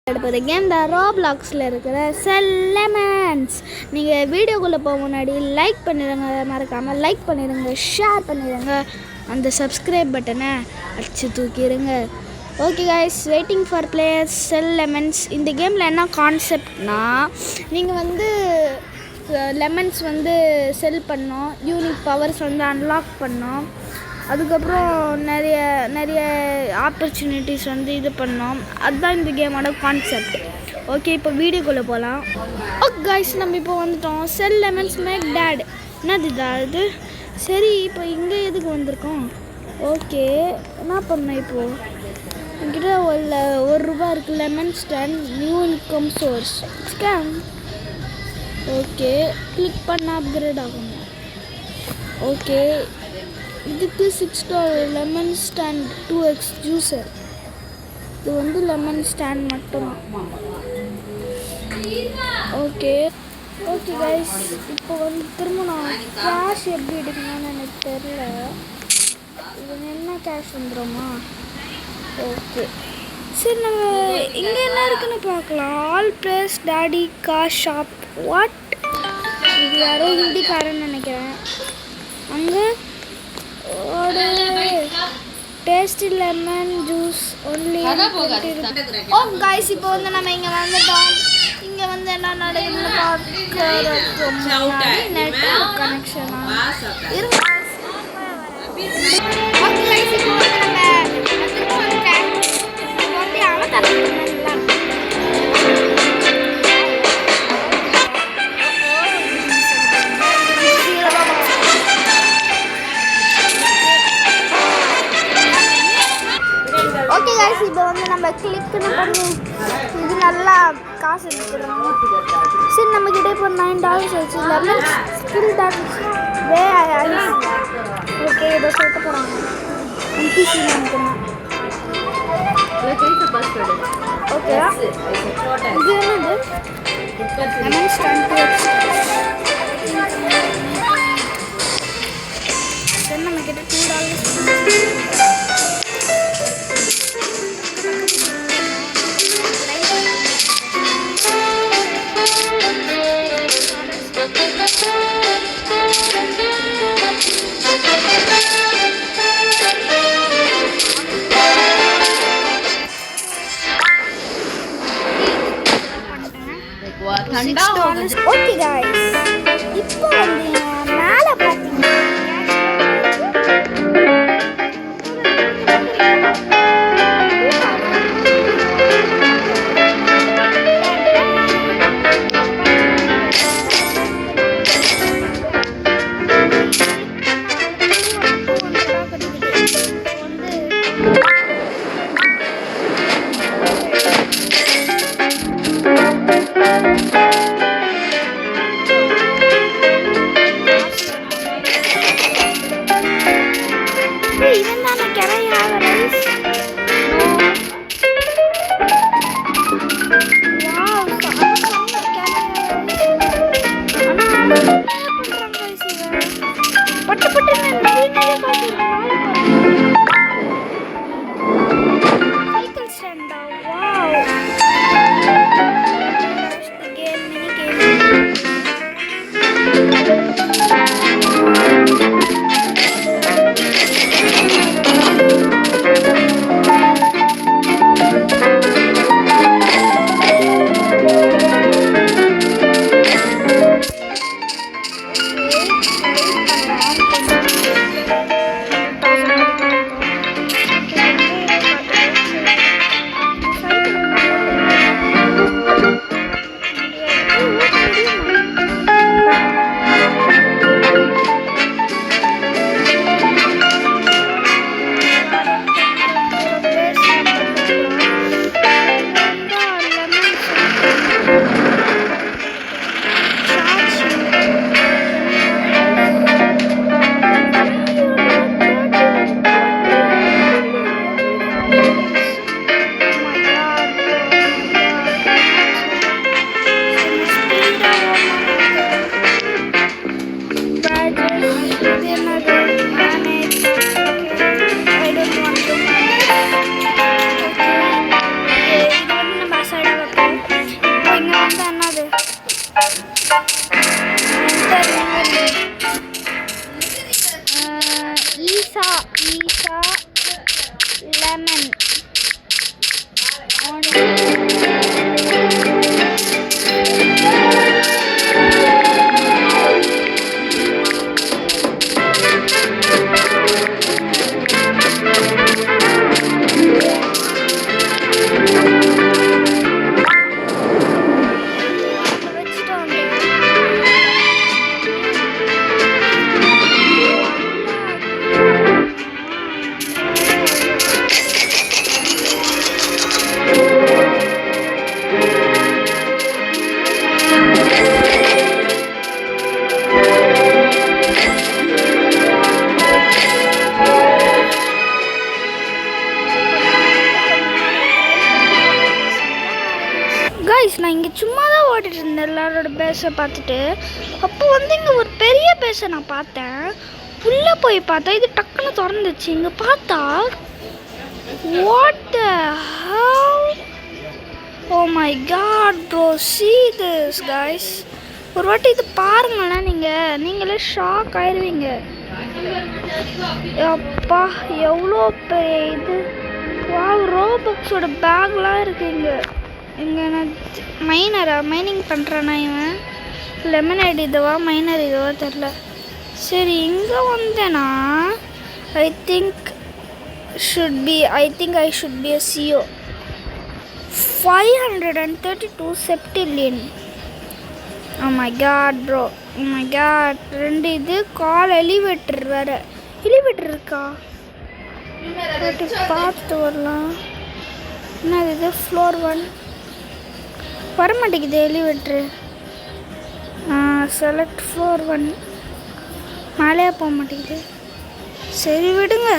எடுப்பது கேம் தான் ரோப்ளாக்ஸில் இருக்கிற செல்லமெண்ட்ஸ். நீங்கள் வீடியோக்குள்ளே போக முன்னாடி லைக் பண்ணிடுங்க, மறக்காமல் லைக் பண்ணிடுங்க, ஷேர் பண்ணிடுங்க, அந்த சப்ஸ்கிரைப் பட்டனை அடிச்சு தூக்கிடுங்க. Okay guys, waiting for players settlements. இந்த கேமில் என்ன கான்செப்ட்னா, நீங்கள் லெமன்ஸ் செல் பண்ணோம், யூனிக் பவர்ஸ் அன்லாக் பண்ணோம், அதுக்கப்புறம் நிறைய ஆப்பர்ச்சுனிட்டிஸ் இது பண்ணோம். அதுதான் இந்த கேமோட கான்செப்ட். ஓகே, இப்போ வீடியோக்குள்ளே போகலாம். ஓகே கைஸ், நம்ம இப்போ வந்துட்டோம். செல் லெமன்ஸ் மேக் டேட். என்னது இது? சரி, இப்போ இங்கே எதுக்கு வந்திருக்கோம்? ஓகே, என்ன பண்ணோம் இப்போது? என்கிட்ட ₹1 இருக்குது. Lemon stand, new income source, scam. Okay, click பண்ண அப்கிரேட் ஆகணும். ஓகே, இதுக்கு $6 லெமன் ஸ்டாண்ட் 2x ஜூஸர். இது லெமன் ஸ்டாண்ட் மட்டும். ஓகே கைஸ், இப்போ திரும்ப நான் கேஷ் எப்படி எடுக்கணும்னு எனக்கு தெரியல. இது என்ன கேஷ் வந்துடுமா? ஓகே, சரி, நம்ம இங்கே என்ன இருக்குன்னு பார்க்கலாம். All place daddy car shop. What? இது யாரோ ஹிந்திக்காரன்னு நினைக்கிறேன். அங்கே டேஸ்டி லெமன் ஜூஸ் ஒன்லி. ஓ கைஸ், இப்போ நம்ம இங்கே வந்துட்டோம். இங்கே என்ன நடக்குதுன்னு பார்க்கறதுக்கு முன்னாடி நெட்வொர்க் கனெக்ஷன் இருக்கு. ஓகே கைஸ், இப்போ ஓகே கைஸ், இப்போ நம்ம கிளிக்னு பண்ணி இது நல்லா காசு எடுத்துக்கிறோம். சரி, நம்மக்கிட்ட இப்போ $9 ஆச்சு. லெமன் ஸ்கில் வே ஐஸ். ஓகே, இதை சொல்லிட்டு போகிறாங்க. NPC நினைக்கிறேன். ஓகே, இது என்னது? Lemon stand 2x. சரி, நம்மக்கிட்ட $2. ஓகே கைஸ், இப்போ மேலே பார்த்தீங்கன்னா கைஸ் நான் இங்கே சும்மா தான் ஓட்டிகிட்டு இருந்தேன் எல்லாரோட பேஸை பார்த்துட்டு. அப்போ வந்து இங்கே ஒரு பெரிய பேஸை நான் பார்த்தேன். உள்ளே போய் பார்த்தா இது டக்குன்னு திறந்துச்சு. இங்கே பார்த்தா what the how, oh my god bro, see this guys. ஒரு வாட்டி இது பாருங்களேன், நீங்களே ஷாக் ஆயிடுவீங்க. அப்பா எவ்வளோ பெரிய இது. ரோபாக்ஸோட பேக்லாம் இருக்குங்க. இங்கே நான் மைனிங் பண்ணுறேன்னா இவன் லெமனைட் இதுவா மைனர் இதுவா தெரில. சரி இங்கே வந்தேன்னா I think I should be a CEO. 532 septillion. Oh my god bro, oh my god. 2 இது கால் எலிவேட்டர் வேறு. எலிவேட்டர் இருக்கா பார்த்து வரலாம். என்ன இது ஃப்ளோர் 1 வரமாட்டேங்குது எலிவேட்ரு. செலக்ட் ஃப்ளோர் 1 மேலேயே போக மாட்டேங்குது. சரி விடுங்க,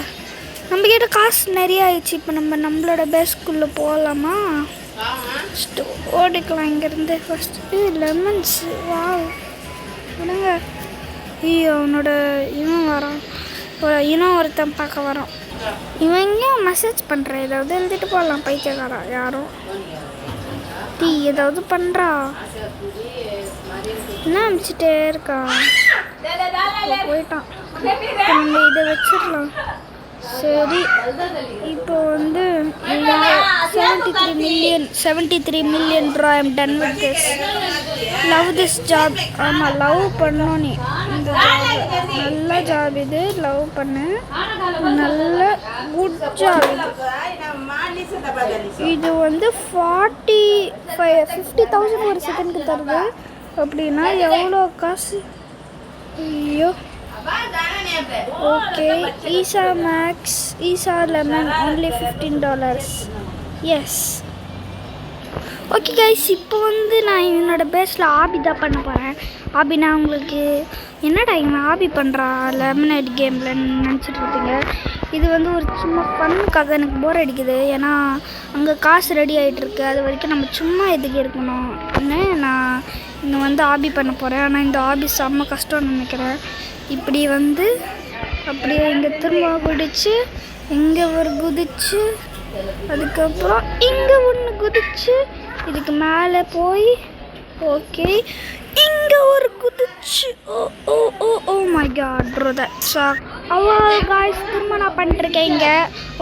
நம்மக்கிட்ட காசு நிறைய ஆயிடுச்சு. இப்போ நம்மளோட பேஸ்க்குள்ளே போகலாமா? ஓடிக்கலாம் இங்கேருந்து. ஃபஸ்ட்டு லெமன்ஸ் வா விடுங்க. ஐயோ அவனோட இவன் வரான், ஒருத்தன் பார்க்க வரான். இவன் எங்கேயும் மெசேஜ் பண்ணுறான், ஏதாவது எழுதிட்டு போகலாம். பைத்தியக்காரா யாரும் டீ ஏதாவது பண்ணுறா, என்ன அனுப்பிச்சிட்டே இருக்கா. போயிட்டான். நம்ம இதை வச்சிடலாம். சரி இப்போ வந்து 73 million bro, I am done with this. Love this job. ஆமாம் லவ் பண்ணோம் நீ. இந்த ஜாப் நல்ல ஜாப், இது லவ் பண்ணு, நல்ல குட் ஜாப் இது வந்து 50,000 ஒரு செகண்டுக்கு தருது. அப்படின்னா எவ்வளோ காசு? ஐயோ ஓகே. ஈசா lemon only $15. Yes okay guys, இப்போ வந்து நான் என்னோடய பேஸில் ஆபி தான் பண்ண போகிறேன். ஆபினா உங்களுக்கு என்னடா இவன் ஆபி பண்ணுறா லெமனைட் கேமில் நினச்சிட்டு இருப்பீங்க. இது வந்து ஒரு சும்மா பண்ணுக்காக எனக்கு போர் அடிக்குது. ஏன்னா அங்கே காசு ரெடி ஆகிட்டுருக்கு. அது வரைக்கும் நம்ம சும்மா எதுக்கு இருக்கணும்னு நான் இங்கே வந்து ஆபி பண்ண போகிறேன். ஆனால் இந்த ஆபி செம்ம கஷ்டம்னு நினைக்கிறேன். இப்படி வந்து அப்படியே இங்கே திரும்ப குதிச்சு, இங்கே ஒரு குதிச்சு, அதுக்கப்புறம் இங்கே ஒன்று குதிச்சு, இதுக்கு மேலே போய் ஓகே இங்கே ஒரு குதிச்சு. Oh my god bro, that's shock. அவ்வளோ காய்ஸ், திரும்ப நான் பண்ணிட்டுருக்கேன் இங்கே.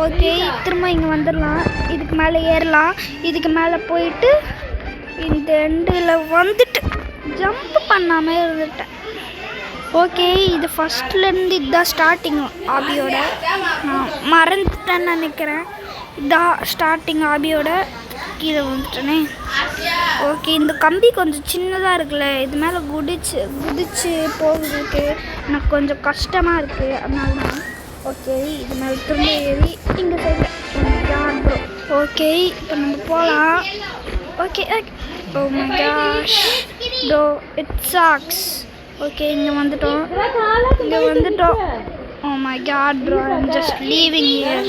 ஓகே திரும்ப இங்கே வந்துடலாம், இதுக்கு மேலே ஏறலாம், இதுக்கு மேலே போயிட்டு இந்த எண்டில் வந்துட்டு ஜம்ப் பண்ணாமல் இருந்துட்டேன். ஓகே இது ஃபஸ்ட்லேருந்து இதுதான் ஸ்டார்டிங் ஆபியோட. நான் மறந்துட்டேன்னு நினைக்கிறேன். இதான் ஸ்டார்டிங் ஆபியோட. கீழே வந்துட்டேனே. ஓகே இந்த கம்பி கொஞ்சம் சின்னதாக இருக்குல்ல, இது மேலே குதிச்சு போகிறதுக்கு எனக்கு கொஞ்சம் கஷ்டமாக இருக்குது. அதனால தான் ஓகே இது மேலே திரும்ப ஏறி இங்கே சைடில். ஓகே இப்போ நம்ம போகலாம். Okay oh my gosh bro, it sucks. Okay இங்கே வந்துட்டோம். Oh my god bro, I am just leaving here.